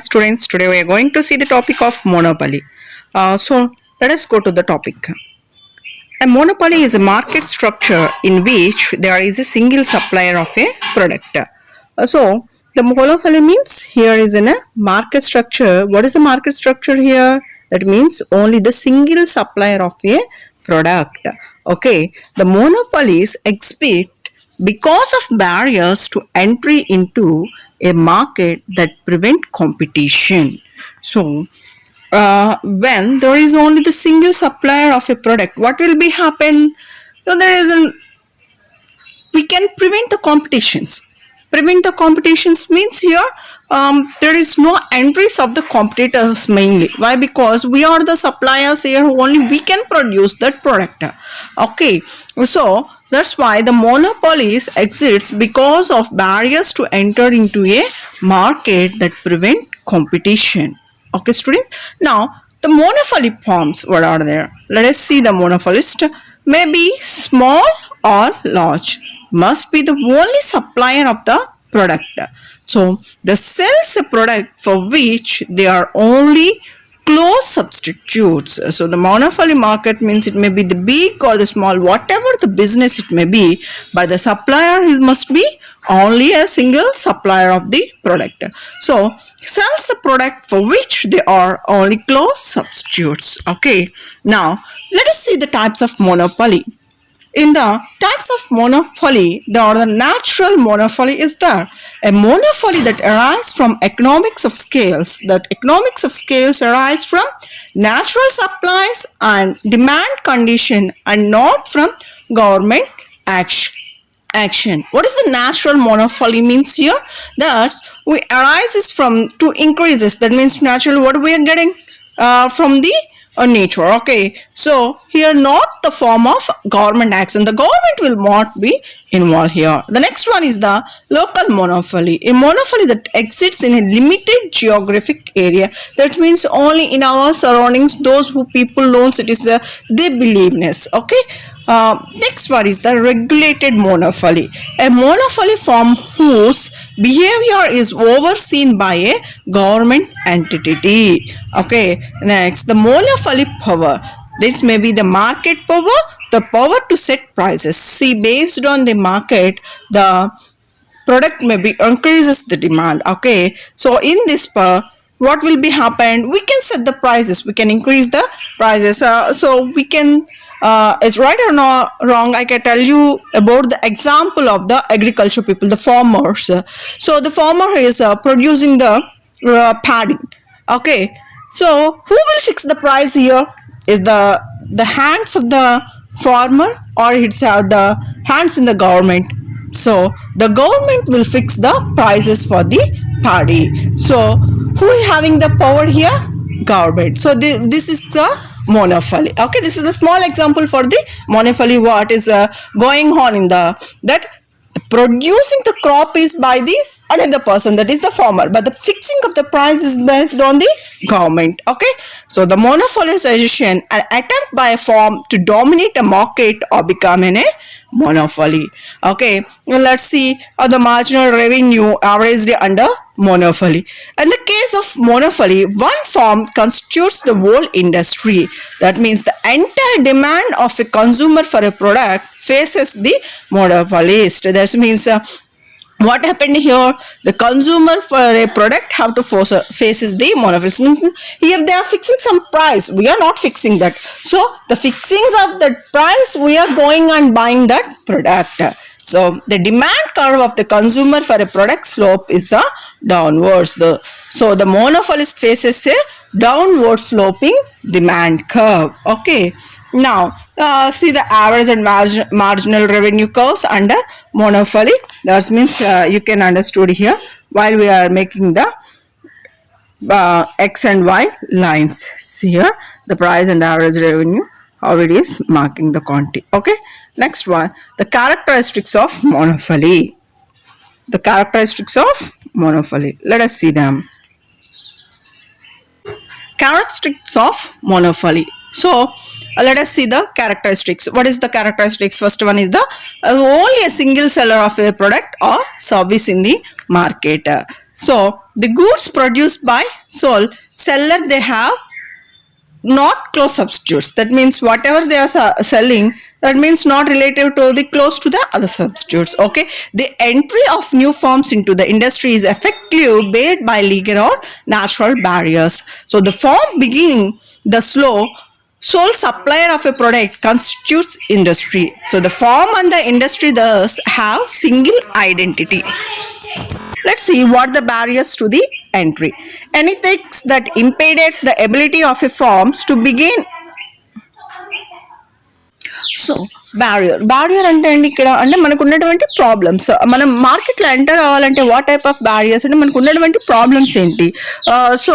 students, today we are going to see the topic of monopoly. So let us go to the topic. A monopoly is a market structure in which there is a single supplier of a product. So the monopoly means here is in a market structure. What is the market structure here? That means only the single supplier of a product. Okay, the monopolies exist because of barriers to entry into a market that prevent competition. So when there is only the single supplier of a product, what will be happen? So there is an we can prevent the competitions. Prevent the competitions means here there is no entries of the competitors mainly. Why? Because we are the suppliers here, only we can produce that product. Okay, so that's why the monopolies exists because of barriers to enter into a market that prevent competition. Okay, student. Now the monopoly forms, what are there? Let us see the monopolist. May be small or large, must be the only supplier of the product. So they sells a product for which they are only close substitutes. So the monopoly market means it may be the big or the small, whatever the business it may be, but the supplier must be only a single supplier of the product. So sells a product for which they are only close substitutes. Okay, now let us see the types of monopoly. In the types of monopoly, the natural monopoly is there. A monopoly that arises from economics of scales. That economics of scales arise from natural supplies and demand condition and not from government action. What is the natural monopoly means here? That we arises from two increases. That means natural, what we are getting from the nature. Okay, so here not the form of government action. The government will not be involved here. The next one is the local monopoly. A monopoly that exists in a limited geographic area. That means only in our surroundings, those who people knows it is they believeness. Okay. Next one is the regulated monopoly. A monopoly from whose behavior is overseen by a government entity. Okay, next the monopoly power. This may be the market power, the power to set prices. See, based on the market, the product may be increases the demand. Okay, so in this what will be happen? We can set the prices, we can increase the prices. So we can it's right or not wrong, I can tell you about the example of the agriculture people, the farmers. So the farmer is producing the paddy. Okay, so who will fix the price here? Is the hands of the farmer, or it's the hands in the government? So the government will fix the prices for the paddy. So who is having the power here? Government. So this is the monopoly. Okay, this is a small example for the monopoly. What is going on in that producing the crop is by the another person, that is the farmer, but the fixing of the price is based on the government. Okay, so the monopolization, an attempt by a firm to dominate a market or become a monopoly. Okay, well, let's see the marginal revenue averaged under monopoly. In the case of monopoly, one firm constitutes the whole industry. That means the entire demand of a consumer for a product faces the monopolist. That means what happened here? The consumer for a product have to faces the monopolist. Means here they are fixing some price. We are not fixing that. So the fixings of that price, we are going and buying that product. So the demand curve of the consumer for a product slope is the downwards. So the monopolist faces a downward sloping demand curve. Okay. Now see the average and marginal revenue curves under monopoly. That means you can understood here while we are making the X and Y lines. See here the price and average revenue, how it is marking the quantity. Okay, next one, the characteristics of monopoly. The characteristics of monopoly, let us see them. Characteristics of monopoly. So let us see the characteristics. What is the characteristics? First one is the only a single seller of a product or service in the market. So the goods produced by sole seller, they have not close substitutes. That means whatever they are selling, that means not related to the close to the other substitutes. Okay, the entry of new firms into the industry is effective barred by legal or natural barriers. So the firm beginning the slow sole supplier of a product constitutes industry. So the firm and the industry thus have single identity. Let's see what the barriers to the entry. Anything that impedes the ability of a firms to begin. So barrier అంటే అండి ఇక్కడ అంటే మనకు ఉన్నటువంటి problems, మనం మార్కెట్లో enter అవ్వాలంటే what type of barriers అంటే మనకు ఉన్నటువంటి ప్రాబ్లమ్స్ ఏంటి. So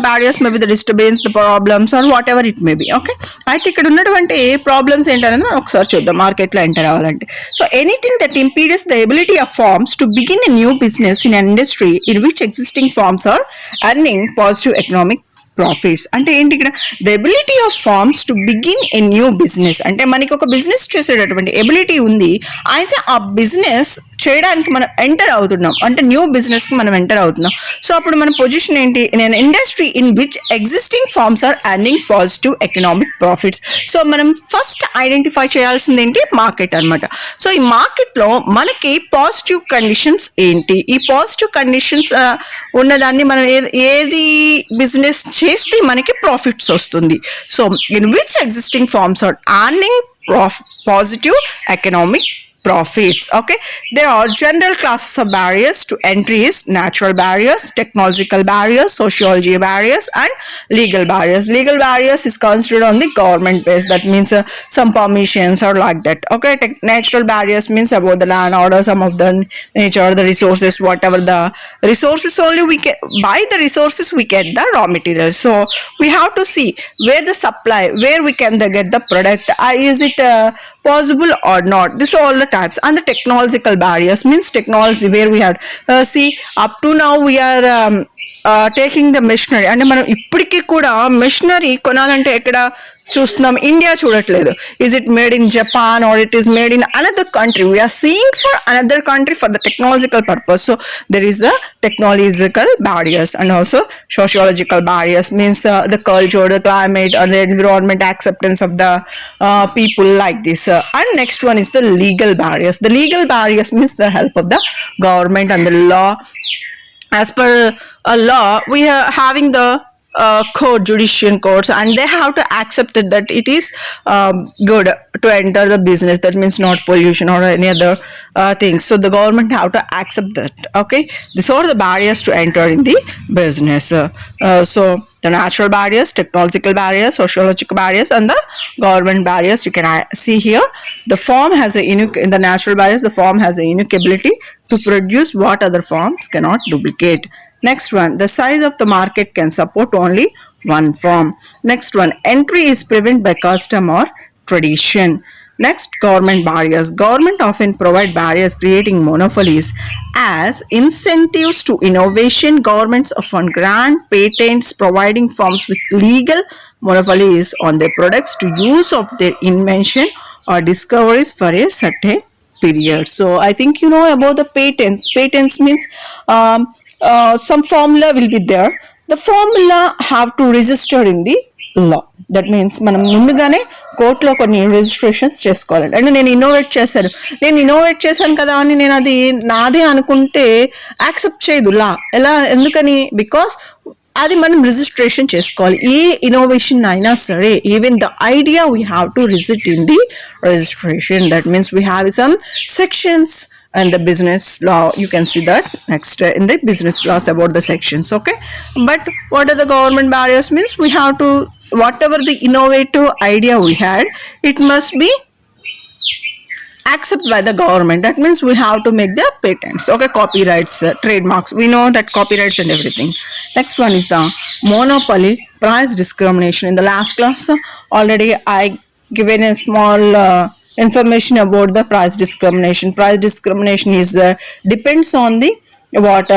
barriers may be the disturbance, the problems are whatever it may be. Okay, అయితే ఇక్కడ ఉన్నటువంటి ప్రాబ్లమ్స్ ఏంటనేది మనం ఒకసారి చూద్దాం మార్కెట్లో ఎంటర్ అవ్వాలంటే. So anything that impedes the ability of firms to begin a new business in an industry in which existing firms are earning positive economic profits. అంటే ఏంటి ఇక్కడ the ability of firms to begin a new business అంటే మనకి ఒక business చేసేటటువంటి ability ఉంది, అయితే ఆ బిజినెస్ చేయడానికి మనం ఎంటర్ అవుతున్నాం అంటే న్యూ బిజినెస్కి మనం ఎంటర్ అవుతున్నాం. సో అప్పుడు మన పొజిషన్ ఏంటి, in industry in which existing firms are earning positive economic profits. So మనం ఫస్ట్ ఐడెంటిఫై చేయాల్సింది ఏంటి, మార్కెట్ అనమాట. సో ఈ మార్కెట్లో మనకి పాజిటివ్ కండిషన్స్ ఏంటి, ఈ పాజిటివ్ కండిషన్స్ ఉన్నదాన్ని మనం ఏది బిజినెస్ చేస్తే మనకి ప్రాఫిట్స్ వస్తుంది. So in which existing firms are earning positive economic profits. Okay, there are general classes of barriers to entry is natural barriers, technological barriers, sociology barriers and legal barriers. Legal barriers is considered on the government base, that means some permissions or like that. Okay, natural barriers means about the land order, some of the nature, the resources, whatever the resources, only we can buy the resources, we get the raw materials. So we have to see where the supply, where we can get the product, is it possible or not. This are all the types. And the technological barriers means technology, where we have see up to now we are taking the machinery అంటే మనం ఇప్పటికీ కూడా machinery కొనాలంటే ఎక్కడ చూస్తున్నాం, India చూడట్లేదు. Is it made in Japan or it is made in another country, we are seeing for another country for the technological purpose. So there is the technological barriers and also sociological barriers means the culture, the climate and the environment acceptance of the people like this. And next one is the legal barriers. The legal barriers means the help of the government and the law. As per a law, we are having the court, judicial courts, and they have to accept it that it is good to enter the business. That means not pollution or any other things. So the government have to accept that. Okay, these are the barriers to enter in the business. So the natural barriers, technological barriers, sociological barriers, and the government barriers. You can see here the firm has a unique, in the natural barriers, the firm has a unique ability to produce what other firms cannot duplicate. Next one, the size of the market can support only one firm. Next one, entry is prevented by custom or tradition. Next, government barriers. Government often provide barriers creating monopolies. As incentives to innovation, governments often grant patents providing firms with legal monopolies on their products to use of their invention or discoveries for a certain period. So I think you know about the patents. Patents means some formula will be there. The formula have to register in the law. That means మనం ముందుగానే కోర్టులో కొన్ని registrations చేసుకోవాలి. అంటే నేను innovate చేశాను కదా అని నేను అది నాదే అనుకుంటే యాక్సెప్ట్ చేయదు లా. ఎలా, ఎందుకని, బికాస్ అది మనం రిజిస్ట్రేషన్ చేసుకోవాలి. ఏ ఇన్నోవేషన్ అయినా సరే, even the idea we have to rigid in the registration. That means we have some sections and the business law. You can see that next in the business laws about the sections. Okay, but what are the government barriers means we have to, whatever the innovative idea we had, it must be accepted by the government. That means we have to make the patents. Okay, copyrights, trademarks, we know that copyrights and everything. Next one is the monopoly, price discrimination. In the last class already I given a small information about the price discrimination. Price discrimination is depends on the what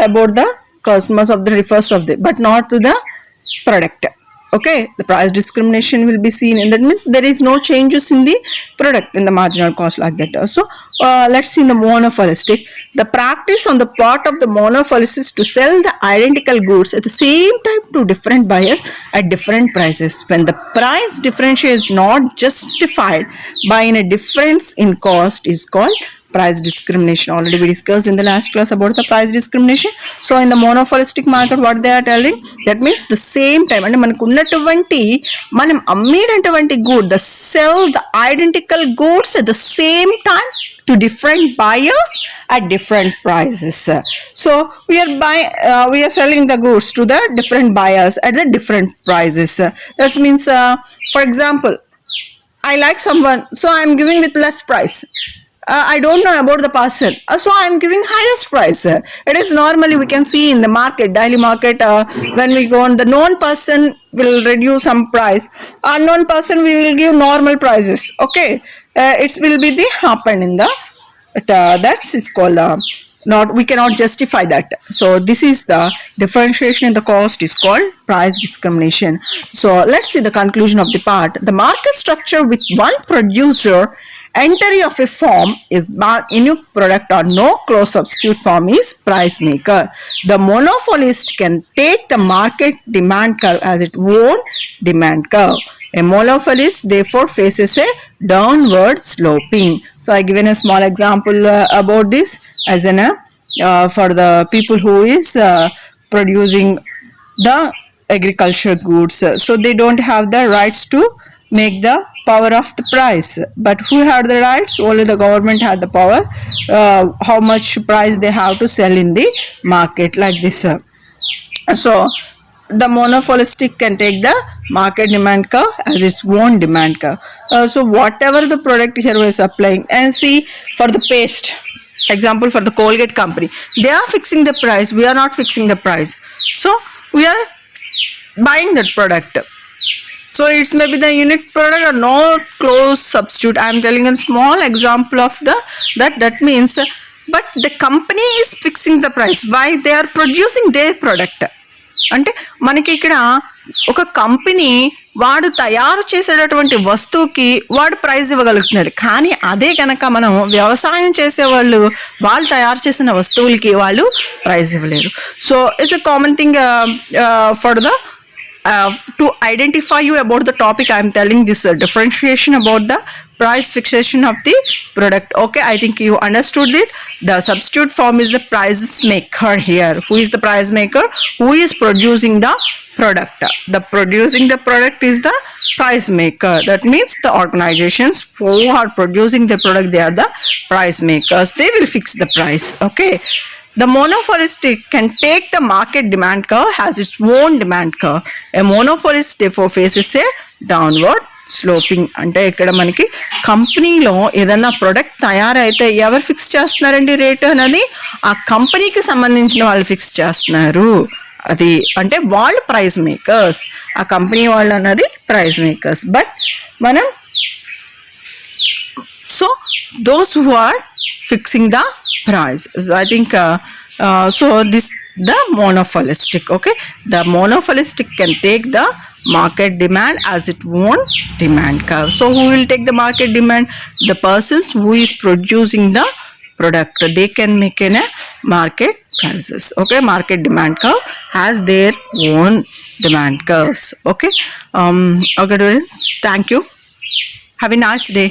about the customers of the refers of the, but not to the product. Okay, the price discrimination will be seen, and that means there is no changes in the product in the marginal cost like that. So let's see in the monopolistic. The practice on the part of the monopolist is to sell the identical goods at the same time to different buyers at different prices. When the price differential is not justified by a difference in cost is called price discrimination. Already we discussed in the last class about the price discrimination. So in the monopolistic market, what they are telling, that means the same time అంటే మనకు ఉన్నటువంటి మనం అమ్మేటటువంటి good, the sell the identical goods at the same time to different buyers at different prices. So we are selling the goods to the different buyers at the different prices. That means for example, I like someone, so I am giving with less price. I don't know about the person, so I am giving highest price. It is normally we can see in the market, daily market, when we go on, the known person will reduce some price, unknown person we will give normal prices. Okay, it will be the happen in the that is called not, we cannot justify that. So this is the differentiation in the cost is called price discrimination. So let's see the conclusion of the part. The market structure with one producer entry of a form is unique product or no close substitute form is price maker. The monopolist can take the market demand curve as its own demand curve. A monopolist therefore faces a downward sloping. So I given a small example about this as an for the people who is producing the agriculture goods. So they don't have the rights to make the power of the price, but who had the rights? Only the government had the power, how much price they have to sell in the market like this. So the monopolistic can take the market demand curve as its own demand curve. So whatever the product here we are supplying, and see for the paste, example for the Colgate company, they are fixing the price, we are not fixing the price, so we are buying that product. So it's maybe the unique product or no close substitute. I am telling a small example of the that means, but the company is fixing the price. Why? They are producing their product. అంటే మనకి ఇక్కడ ఒక company వాడు తయారు చేసేటటువంటి వస్తువుకి వాడు price ఇవ్వగలుగుతున్నాడు, కానీ అదే కనుక మనం వ్యవసాయం చేసేవాళ్ళు వాళ్ళు తయారు చేసిన వస్తువులకి వాళ్ళు ప్రైస్ ఇవ్వలేరు. So it's a common thing for the to identify you about the topic. I am telling this differentiation about the price fixation of the product. Okay, I think you understood it. The substitute form is the price maker here. Who is the price maker? Who is producing the product? The producing the product is the price maker. That means the organizations who are producing the product, they are the price makers. They will fix the price. Okay. The monopolistic can take the market demand curve as its own demand curve. A monopolist therefore faces a downward sloping. అంటే ఇక్కడ మనకి కంపెనీలో ఏదన్నా product తయారైతే ఎవరు fix చేస్తున్నారండి rate అనేది? ఆ కంపెనీకి సంబంధించిన వాళ్ళు ఫిక్స్ చేస్తున్నారు. అది అంటే వాళ్ళు ప్రైస్ మేకర్స్, ఆ కంపెనీ వాళ్ళు అన్నది ప్రైస్ మేకర్స్. బట్ మనం so those who are fixing the price, I think so this the monopolistic. Okay, the monopolistic can take the market demand as its own demand curve. So who will take the market demand? The persons who is producing the product, they can make in a market prices. Okay, market demand curve has their own demand curves. Okay, okay students, thank you, have a nice day.